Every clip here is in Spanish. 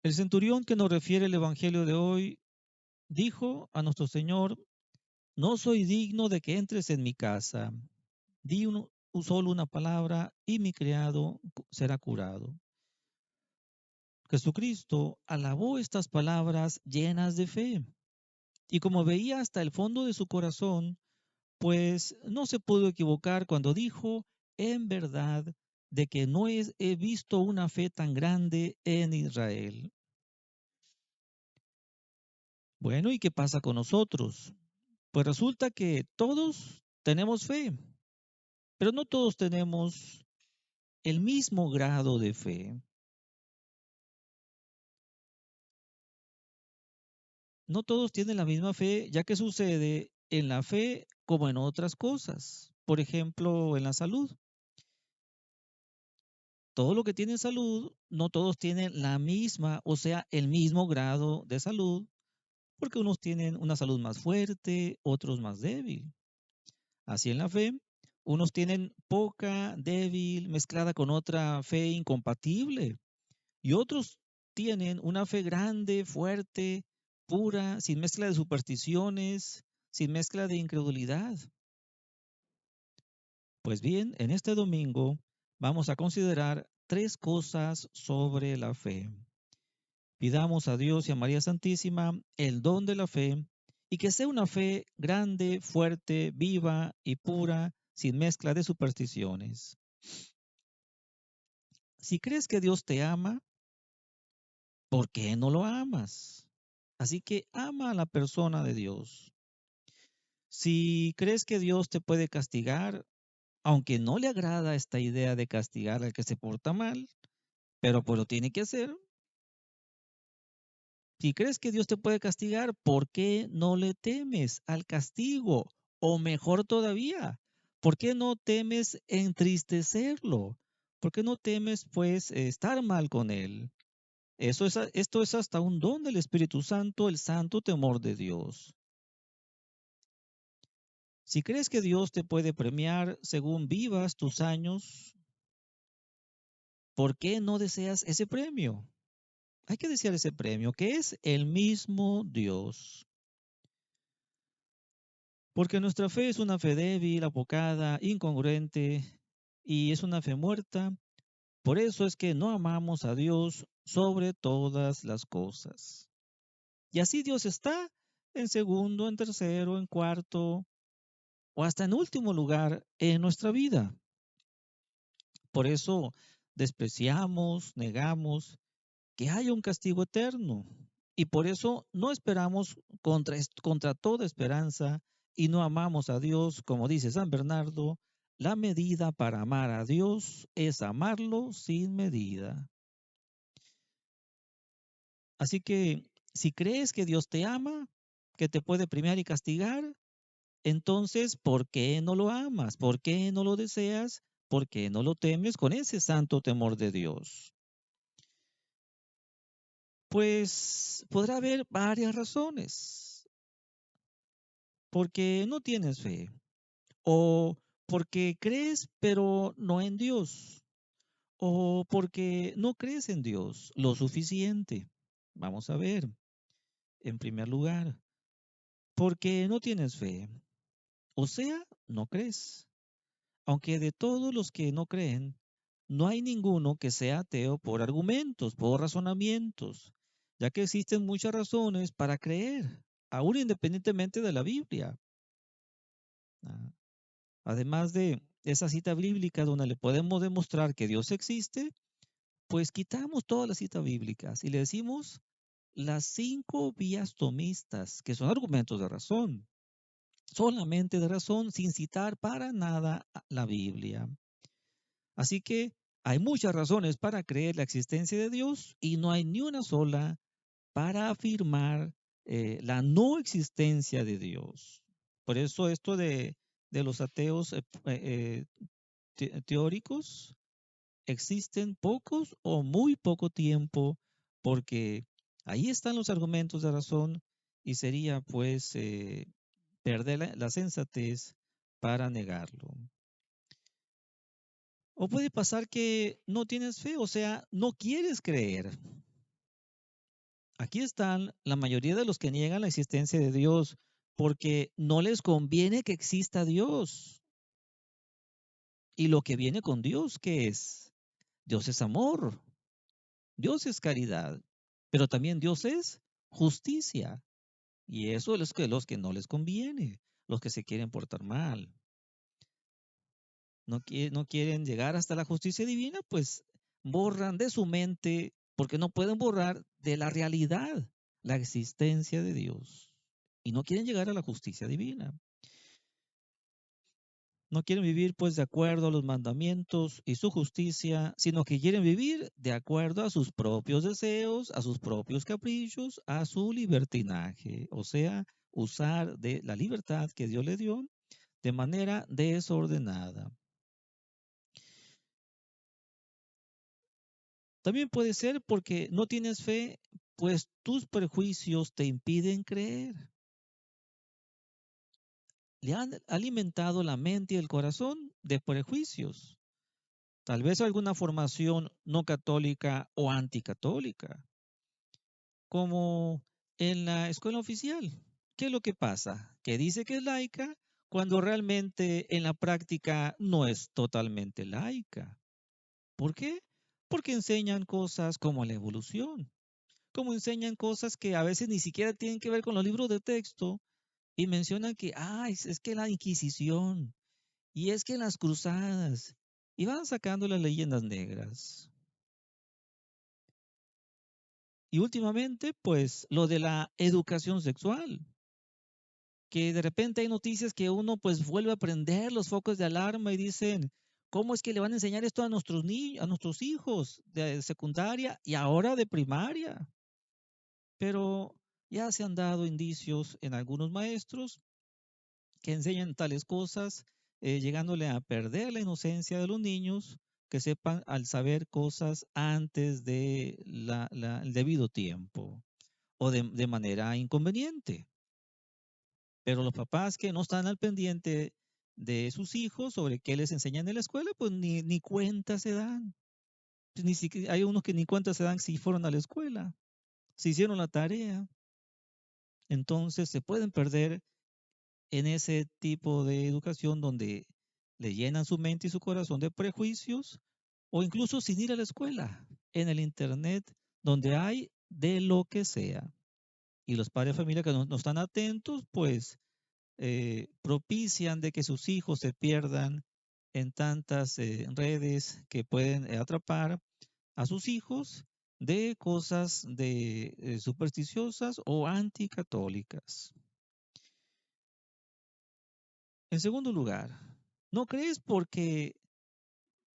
El centurión que nos refiere el Evangelio de hoy dijo a nuestro Señor: no soy digno de que entres en mi casa. Di solo una palabra y mi criado será curado. Jesucristo alabó estas palabras llenas de fe. Y como veía hasta el fondo de su corazón, pues no se pudo equivocar cuando dijo, en verdad, de que no he visto una fe tan grande en Israel. Bueno, ¿y qué pasa con nosotros? Pues resulta que todos tenemos fe, pero no todos tenemos el mismo grado de fe. No todos tienen la misma fe, ya que sucede en la fe como en otras cosas. Por ejemplo, en la salud. Todo lo que tiene salud, no todos tienen la misma, o sea, el mismo grado de salud, porque unos tienen una salud más fuerte, otros más débil. Así en la fe, unos tienen poca, débil, mezclada con otra fe incompatible, y otros tienen una fe grande, fuerte, pura, sin mezcla de supersticiones, sin mezcla de incredulidad. Pues bien, en este domingo vamos a considerar tres cosas sobre la fe. Pidamos a Dios y a María Santísima el don de la fe y que sea una fe grande, fuerte, viva y pura, sin mezcla de supersticiones. Si crees que Dios te ama, ¿por qué no lo amas? Así que ama a la persona de Dios. Si crees que Dios te puede castigar, aunque no le agrada esta idea de castigar al que se porta mal, pero pues lo tiene que hacer. Si crees que Dios te puede castigar, ¿por qué no le temes al castigo? O mejor todavía, ¿por qué no temes entristecerlo? ¿Por qué no temes pues estar mal con él? Esto es hasta un don del Espíritu Santo, el santo temor de Dios. Si crees que Dios te puede premiar según vivas tus años, ¿por qué no deseas ese premio? Hay que desear ese premio, que es el mismo Dios. Porque nuestra fe es una fe débil, apocada, incongruente y es una fe muerta. Por eso es que no amamos a Dios sobre todas las cosas. Y así Dios está en segundo, en tercero, en cuarto o hasta en último lugar en nuestra vida. Por eso despreciamos, negamos que haya un castigo eterno. Y por eso no esperamos contra toda esperanza y no amamos a Dios, como dice San Bernardo, la medida para amar a Dios es amarlo sin medida. Así que si crees que Dios te ama, que te puede premiar y castigar, entonces, ¿por qué no lo amas? ¿Por qué no lo deseas? ¿Por qué no lo temes con ese santo temor de Dios? Pues podrá haber varias razones. Porque no tienes fe, o porque crees pero no en Dios, o porque no crees en Dios lo suficiente. Vamos a ver, en primer lugar, porque no tienes fe, o sea, no crees. Aunque de todos los que no creen, no hay ninguno que sea ateo por argumentos, por razonamientos, ya que existen muchas razones para creer, aún independientemente de la Biblia. Ah, Además de esa cita bíblica donde le podemos demostrar que Dios existe, pues quitamos todas las citas bíblicas y le decimos las cinco vías tomistas, que son argumentos de razón, solamente de razón, sin citar para nada la Biblia. Así que hay muchas razones para creer la existencia de Dios y no hay ni una sola para afirmar la no existencia de Dios. Por eso esto de los ateos teóricos existen pocos o muy poco tiempo porque ahí están los argumentos de razón y sería pues perder la sensatez para negarlo. O puede pasar que no tienes fe, o sea, no quieres creer. Aquí están la mayoría de los que niegan la existencia de Dios porque no les conviene que exista Dios. Y lo que viene con Dios, ¿qué es? Dios es amor, Dios es caridad, pero también Dios es justicia. Y eso es los que no les conviene, los que se quieren portar mal. No quieren llegar hasta la justicia divina, pues borran de su mente, porque no pueden borrar de la realidad la existencia de Dios. Y no quieren llegar a la justicia divina. No quieren vivir pues de acuerdo a los mandamientos y su justicia, sino que quieren vivir de acuerdo a sus propios deseos, a sus propios caprichos, a su libertinaje, o sea, usar de la libertad que Dios le dio de manera desordenada. También puede ser porque no tienes fe, pues tus prejuicios te impiden creer. Le han alimentado la mente y el corazón de prejuicios. Tal vez alguna formación no católica o anticatólica, como en la escuela oficial. ¿Qué es lo que pasa? Que dice que es laica cuando realmente en la práctica no es totalmente laica. ¿Por qué? Porque enseñan cosas como la evolución, como enseñan cosas que a veces ni siquiera tienen que ver con los libros de texto y mencionan que, es que la Inquisición y es que las cruzadas y van sacando las leyendas negras. Y últimamente, pues lo de la educación sexual, que de repente hay noticias que uno pues vuelve a prender los focos de alarma y dicen, ¿cómo es que le van a enseñar esto a nuestros niños, a nuestros hijos de secundaria y ahora de primaria? Pero ya se han dado indicios en algunos maestros que enseñan tales cosas, llegándole a perder la inocencia de los niños, que sepan al saber cosas antes de el debido tiempo o de manera inconveniente. Pero los papás que no están al pendiente de sus hijos sobre qué les enseñan en la escuela, pues ni cuenta se dan. Pues, ni siquiera, hay unos que ni cuenta se dan si fueron a la escuela, si hicieron la tarea. Entonces se pueden perder en ese tipo de educación donde le llenan su mente y su corazón de prejuicios o incluso sin ir a la escuela, en el internet, donde hay de lo que sea. Y los padres de familia que no están atentos, pues propician de que sus hijos se pierdan en tantas redes que pueden atrapar a sus hijos de cosas supersticiosas o anticatólicas. En segundo lugar, no crees porque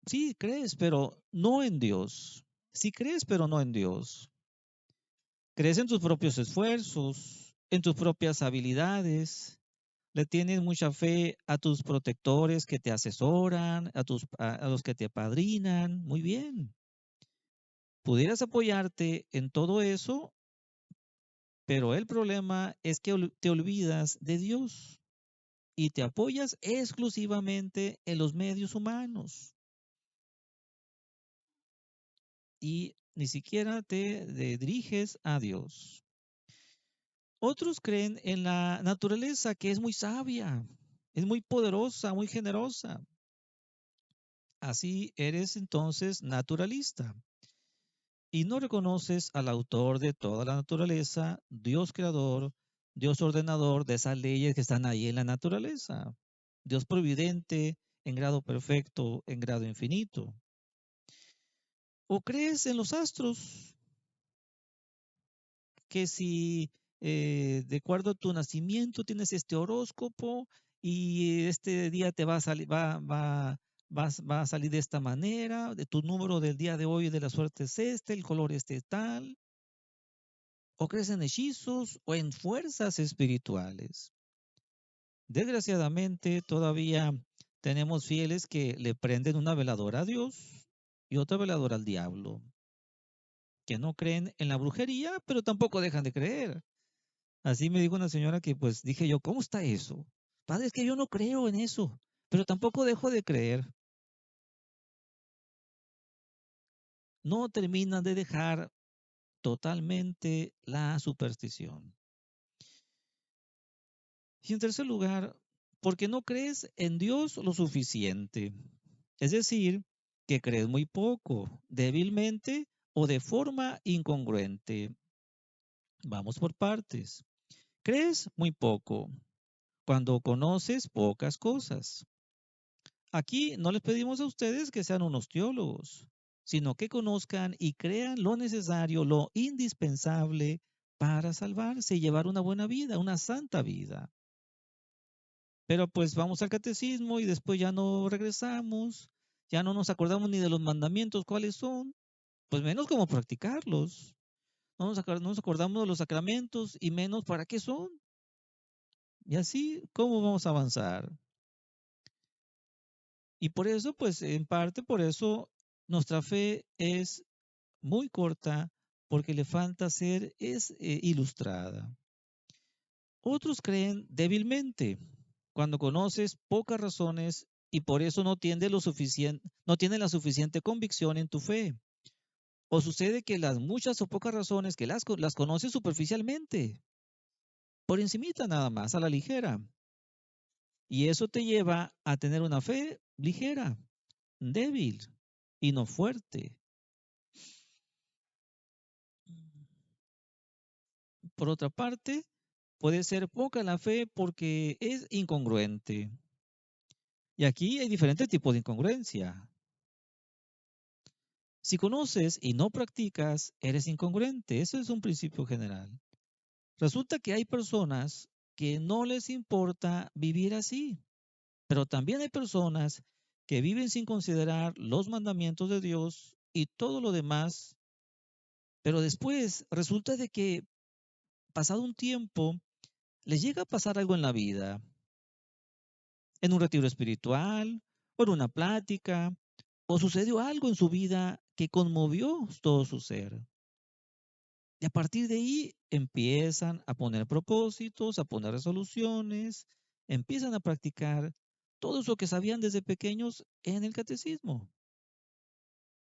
sí crees, pero no en Dios. Sí crees, pero no en Dios. Crees en tus propios esfuerzos, en tus propias habilidades. Le tienes mucha fe a tus protectores que te asesoran, a los que te apadrinan. Muy bien. Pudieras apoyarte en todo eso, pero el problema es que te olvidas de Dios y te apoyas exclusivamente en los medios humanos y ni siquiera te diriges a Dios. Otros creen en la naturaleza que es muy sabia, es muy poderosa, muy generosa. Así eres entonces naturalista y no reconoces al autor de toda la naturaleza, Dios creador, Dios ordenador de esas leyes que están ahí en la naturaleza, Dios providente en grado perfecto, en grado infinito. ¿O crees en los astros que si de acuerdo a tu nacimiento tienes este horóscopo y este día te va a salir, va a salir de esta manera, de tu número del día de hoy de la suerte es este, el color este tal? ¿O crees en hechizos o en fuerzas espirituales? Desgraciadamente todavía tenemos fieles que le prenden una veladora a Dios y otra veladora al diablo, que no creen en la brujería, pero tampoco dejan de creer. Así me dijo una señora que pues dije yo, ¿cómo está eso? Padre, es que yo no creo en eso, pero tampoco dejo de creer. No terminan de dejar totalmente la superstición. Y en tercer lugar, porque no crees en Dios lo suficiente. Es decir, que crees muy poco, débilmente o de forma incongruente. Vamos por partes. Crees muy poco cuando conoces pocas cosas. Aquí no les pedimos a ustedes que sean unos teólogos, sino que conozcan y crean lo necesario, lo indispensable para salvarse y llevar una buena vida, una santa vida. Pero pues vamos al catecismo y después ya no regresamos, ya no nos acordamos ni de los mandamientos, cuáles son, pues menos cómo practicarlos. No nos acordamos de los sacramentos y menos para qué son. Y así, ¿cómo vamos a avanzar? Y por eso, pues en parte por eso nuestra fe es muy corta, porque le falta ser ilustrada. Otros creen débilmente cuando conoces pocas razones y por eso no tiene la suficiente convicción en tu fe. O sucede que las muchas o pocas razones que las conoces superficialmente, por encimita nada más, a la ligera. Y eso te lleva a tener una fe ligera, débil y no fuerte. Por otra parte, puede ser poca la fe porque es incongruente. Y aquí hay diferentes tipos de incongruencia. Si conoces y no practicas, eres incongruente. Eso es un principio general. Resulta que hay personas que no les importa vivir así, pero también hay personas que viven sin considerar los mandamientos de Dios y todo lo demás, pero después resulta de que pasado un tiempo les llega a pasar algo en la vida, en un retiro espiritual, o en una plática, o sucedió algo en su vida que conmovió todo su ser. Y a partir de ahí empiezan a poner propósitos, a poner resoluciones, empiezan a practicar todo eso que sabían desde pequeños en el catecismo.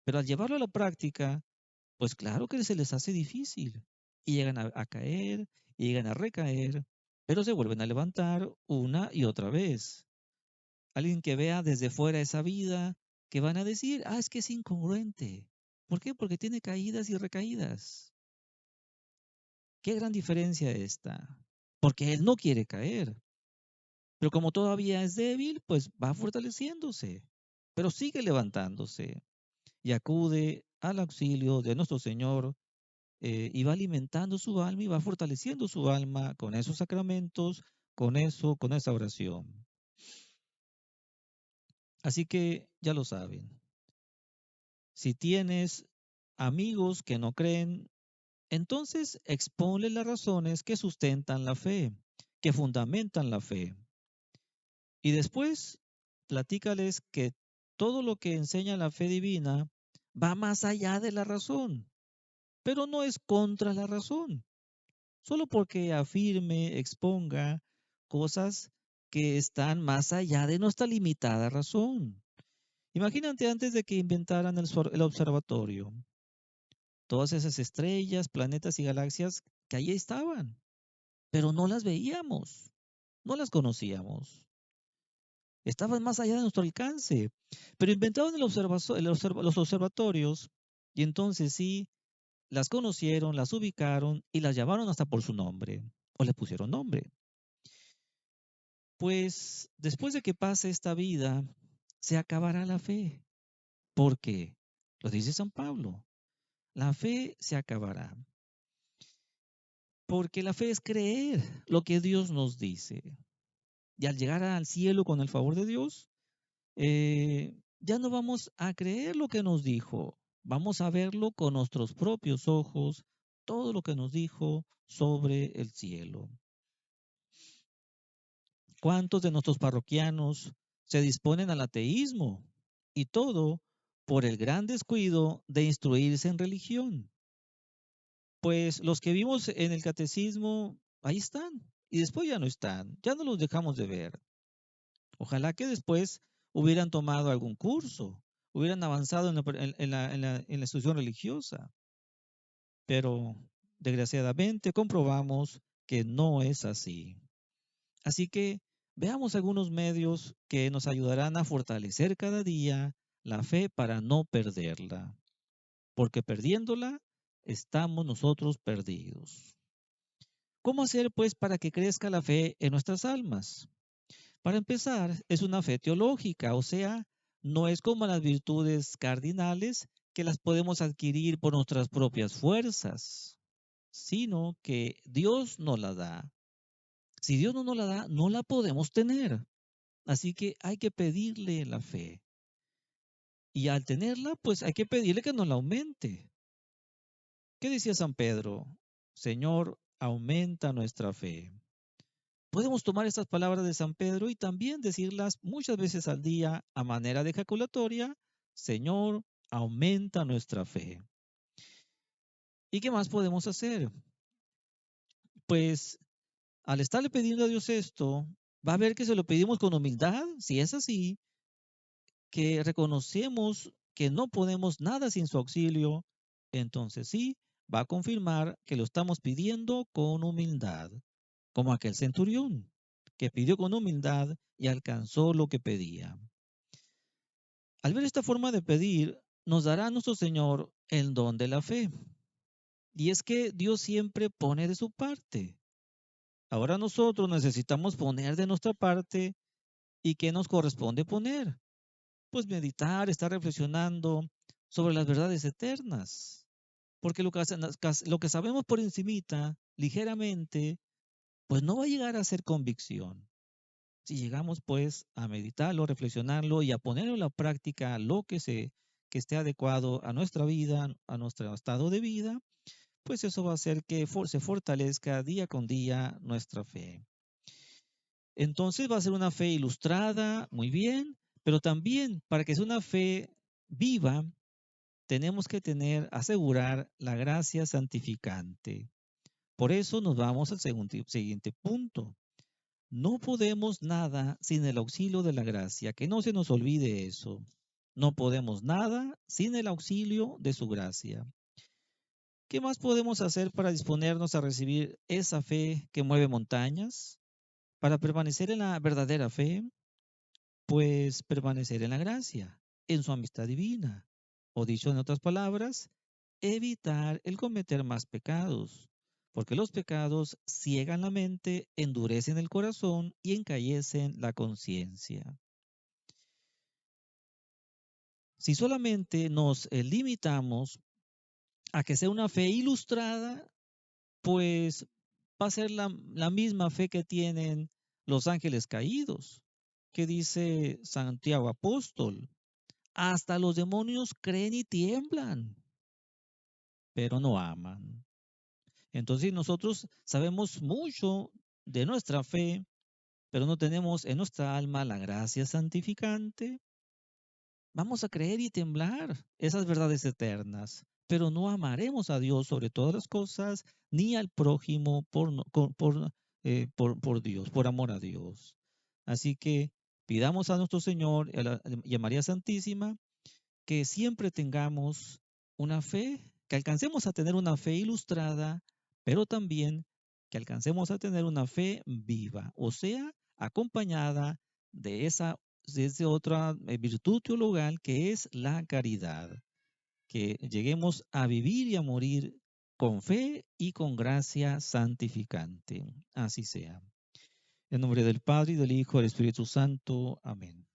Pero al llevarlo a la práctica, pues claro que se les hace difícil. Y llegan a caer, y llegan a recaer, pero se vuelven a levantar una y otra vez. Alguien que vea desde fuera esa vida, que van a decir, es que es incongruente. ¿Por qué? Porque tiene caídas y recaídas. Qué gran diferencia esta. Porque él no quiere caer. Pero como todavía es débil, pues va fortaleciéndose. Pero sigue levantándose y acude al auxilio de nuestro Señor y va alimentando su alma y va fortaleciendo su alma con esos sacramentos, con esa oración. Así que ya lo saben. Si tienes amigos que no creen, entonces exponle las razones que sustentan la fe, que fundamentan la fe. Y después platícales que todo lo que enseña la fe divina va más allá de la razón, pero no es contra la razón, solo porque afirme, exponga cosas que están más allá de nuestra limitada razón. Imagínate antes de que inventaran el observatorio, todas esas estrellas, planetas y galaxias que ahí estaban, pero no las veíamos, no las conocíamos. Estaban más allá de nuestro alcance, pero inventaron los observatorios y entonces sí, las conocieron, las ubicaron y las llamaron hasta por su nombre o le pusieron nombre. Pues después de que pase esta vida, se acabará la fe. ¿Por qué? Lo dice San Pablo. La fe se acabará. Porque la fe es creer lo que Dios nos dice. Y al llegar al cielo con el favor de Dios, ya no vamos a creer lo que nos dijo. Vamos a verlo con nuestros propios ojos, todo lo que nos dijo sobre el cielo. ¿Cuántos de nuestros parroquianos se disponen al ateísmo? Y todo por el gran descuido de instruirse en religión. Pues los que vimos en el catecismo, ahí están. Y después ya no están. Ya no los dejamos de ver. Ojalá que después hubieran tomado algún curso, hubieran avanzado en la instrucción religiosa. pero desgraciadamente comprobamos que no es así. Así que veamos algunos medios que nos ayudarán a fortalecer cada día la fe para no perderla, porque perdiéndola estamos nosotros perdidos. ¿Cómo hacer pues para que crezca la fe en nuestras almas? Para empezar, es una fe teológica, o sea, no es como las virtudes cardinales que las podemos adquirir por nuestras propias fuerzas, sino que Dios nos la da. Si Dios no nos la da, no la podemos tener. Así que hay que pedirle la fe. Y al tenerla, pues hay que pedirle que nos la aumente. ¿Qué decía San Pedro? Señor, aumenta nuestra fe. Podemos tomar estas palabras de San Pedro y también decirlas muchas veces al día a manera de ejaculatoria. Señor, aumenta nuestra fe. ¿Y qué más podemos hacer? Pues al estarle pidiendo a Dios esto, va a ver que se lo pedimos con humildad. Si es así, que reconocemos que no podemos nada sin su auxilio, entonces sí, va a confirmar que lo estamos pidiendo con humildad, como aquel centurión que pidió con humildad y alcanzó lo que pedía. Al ver esta forma de pedir, nos dará nuestro Señor el don de la fe. Y es que Dios siempre pone de su parte. Ahora nosotros necesitamos poner de nuestra parte. ¿Y qué nos corresponde poner? Pues meditar, estar reflexionando sobre las verdades eternas. Porque lo que sabemos por encimita, ligeramente, pues no va a llegar a ser convicción. Si llegamos pues a meditarlo, reflexionarlo y a ponerlo en la práctica que esté adecuado a nuestra vida, a nuestro estado de vida, pues eso va a hacer que se fortalezca día con día nuestra fe. Entonces va a ser una fe ilustrada, muy bien, pero también para que sea una fe viva, tenemos que asegurar la gracia santificante. Por eso nos vamos al siguiente punto. No podemos nada sin el auxilio de la gracia, que no se nos olvide eso. No podemos nada sin el auxilio de su gracia. ¿Qué más podemos hacer para disponernos a recibir esa fe que mueve montañas? Para permanecer en la verdadera fe, pues permanecer en la gracia, en su amistad divina. O dicho en otras palabras, evitar el cometer más pecados, porque los pecados ciegan la mente, endurecen el corazón y encallecen la conciencia. Si solamente nos limitamos a que sea una fe ilustrada, pues va a ser la misma fe que tienen los ángeles caídos, que dice Santiago Apóstol. Hasta los demonios creen y tiemblan, pero no aman. Entonces nosotros sabemos mucho de nuestra fe, pero no tenemos en nuestra alma la gracia santificante. Vamos a creer y temblar esas verdades eternas, pero no amaremos a Dios sobre todas las cosas, ni al prójimo por Dios, por amor a Dios. Así que pidamos a nuestro Señor y a María Santísima que siempre tengamos una fe, que alcancemos a tener una fe ilustrada, pero también que alcancemos a tener una fe viva, o sea, acompañada de esa otra virtud teologal que es la caridad, que lleguemos a vivir y a morir con fe y con gracia santificante. Así sea. En nombre del Padre, y del Hijo, y del Espíritu Santo. Amén.